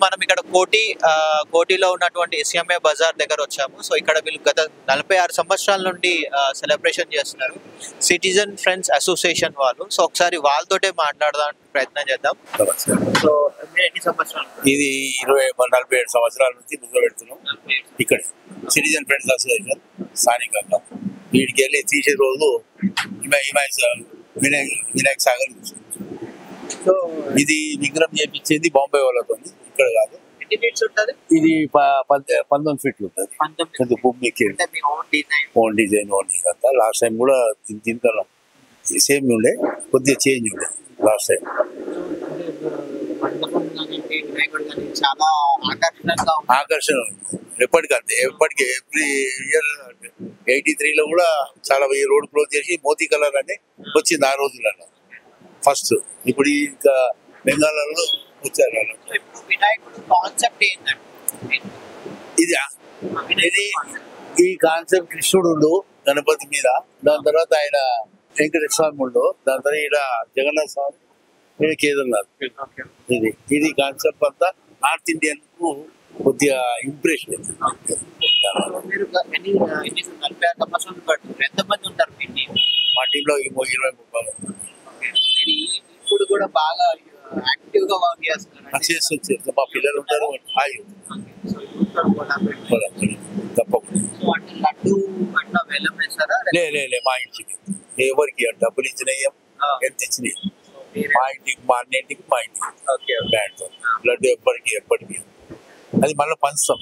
మనం ఇక్కడ కోటిలో ఉన్నటువంటి ఎస్ఎంఏ బజార్ దగ్గర వచ్చాము. సో ఇక్కడ వీళ్ళు గత 46 సంవత్సరాల నుండి సెలబ్రేషన్ చేస్తున్నారు, సిటిజన్ ఫ్రెండ్స్ అసోసియేషన్ వాళ్ళు. సో ఒకసారి వాళ్ళతోటే మాట్లాడదాం ప్రయత్నం చేద్దాం. సో ఎన్ని సంవత్సరాలు? ఇది 47 సంవత్సరాల నుంచి మొదలు పెడుతున్నాం. ఇక్కడ సిటిజన్ ఫ్రెండ్స్ అసోసియేషన్ స్థానికంగా వీడికి వెళ్ళి తీసే రోజు వినాయక సాగర్. సో ఇది విగ్రహం చేపించేది బాంబే వాళ్ళతో, ఇక్కడ కాదు. ఇది 19 ఫీట్లు ఉంటుంది. భూమికి ఓన్ డిజైన్ అంతా. లాస్ట్ టైం కూడా దీనికన్నా సేమ్ ఉండే, కొద్దిగా చేంజ్ ఉండే లాస్ట్ టైం. చాలా ఆకర్షణ ఎప్పటికంటే ఎప్పటికీ ఎవ్రీ ఇయర్. 83లో కూడా చాలా రోడ్ క్లోజ్ చేసి మోతీ కలర్ అని వచ్చింది ఆ రోజులలో ఫస్ట్. ఇప్పుడు ఇంకా బెంగాల్లో వచ్చారు. ఇది ఈ కాన్సెప్ట్ కృష్ణుడు గణపతి మీద, దాని తర్వాత ఆయన వెంకటేశ్వర స్వామి ఉండు, దాని తర్వాత ఇక్కడ జగన్నాథ స్వామి, ఇక్కడ కేదార్నాథ్. ఇది కాన్సెప్ట్ అంతా నార్త్ ఇండియన్ కు కొద్దిగా ఇంప్రెషన్. మా టీంలో 20-30 ఇప్పుడు కూడా బాగా యాక్టివ్ గా వర్క్ చేస్తున్నారు. మా పిల్లలు ఉంటారు. తప్పకుండా లే మా ఇంటికి ఎవరికి డబ్బులు ఇచ్చినాయి, ఎంత ఇచ్చినాయి మా ఇంటికి, మా అన్నింటికి, మా ఇంటికి బ్యాండ్తో బ్లడ్ ఎప్పటికి అది మళ్ళీ పంచుతాం.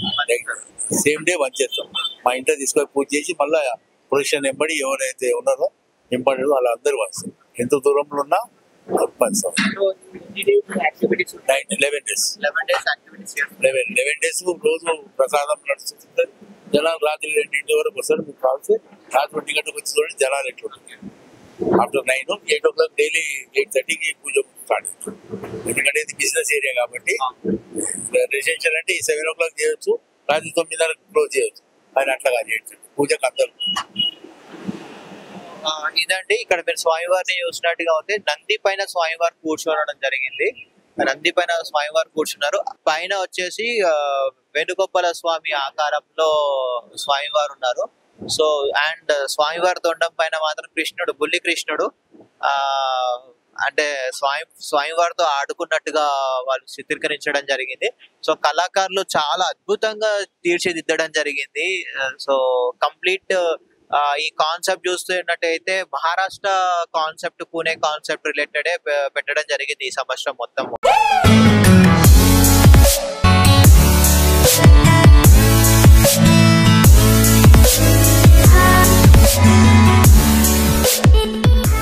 Same day పంచేస్తాం. మా ఇంట్లో తీసుకొని పూజ చేసి మళ్ళీ ప్రొఫెషన్ ఎంబడి ఎవరైతే ఉన్నారో ఎంబడి వాళ్ళ అందరూ పంచుతాం. ఎంత దూరంలో ఉన్నా పంచుతాం. 11 days రోజు ప్రసాదం నడుస్తుంది. జనాలు రాత్రి 2 వరకు వస్తారు. మీకు కావాల్సి రాత్రి 1 గంటకు వచ్చి చూడండి జనాలు ఎట్లుంటుంది. ఆఫ్టర్ 9, 8 o'clock డైలీ 8:30కి పూజ స్టార్ట్. ఎందుకంటే ఇది బిజినెస్ ఏరియా కాబట్టి రెసిడెన్షియల్ అంటే 7 o'clock చేయొచ్చు, రాత్రి 9:30 క్లోజ్ చేయొచ్చు. ఆయన అట్లాగా చేయొచ్చు పూజకు అందరూ. ఇదండి ఇక్కడ మీరు స్వామివారిని చూసినట్టుగా ఉంది. నంది పైన స్వామివారు కూర్చోవడం జరిగింది. నంది పైన స్వామివారు కూర్చున్నారు. పైన వచ్చేసి వేణుగోపాల స్వామి ఆకారంలో స్వామివారు ఉన్నారు. సో అండ్ స్వామివారి తొండం పైన మాత్రం కృష్ణుడు, బుల్లి కృష్ణుడు అంటే స్వామివారితో ఆడుకున్నట్టుగా వాళ్ళు చిత్రీకరించడం జరిగింది. సో కళాకారులు చాలా అద్భుతంగా తీర్చిదిద్దడం జరిగింది. సో కంప్లీట్ ఈ కాన్సెప్ట్ చూస్తున్నట్టయితే Maharashtra concept, Pune concept related పెట్టడం జరిగింది ఈ సంవత్సరం మొత్తం.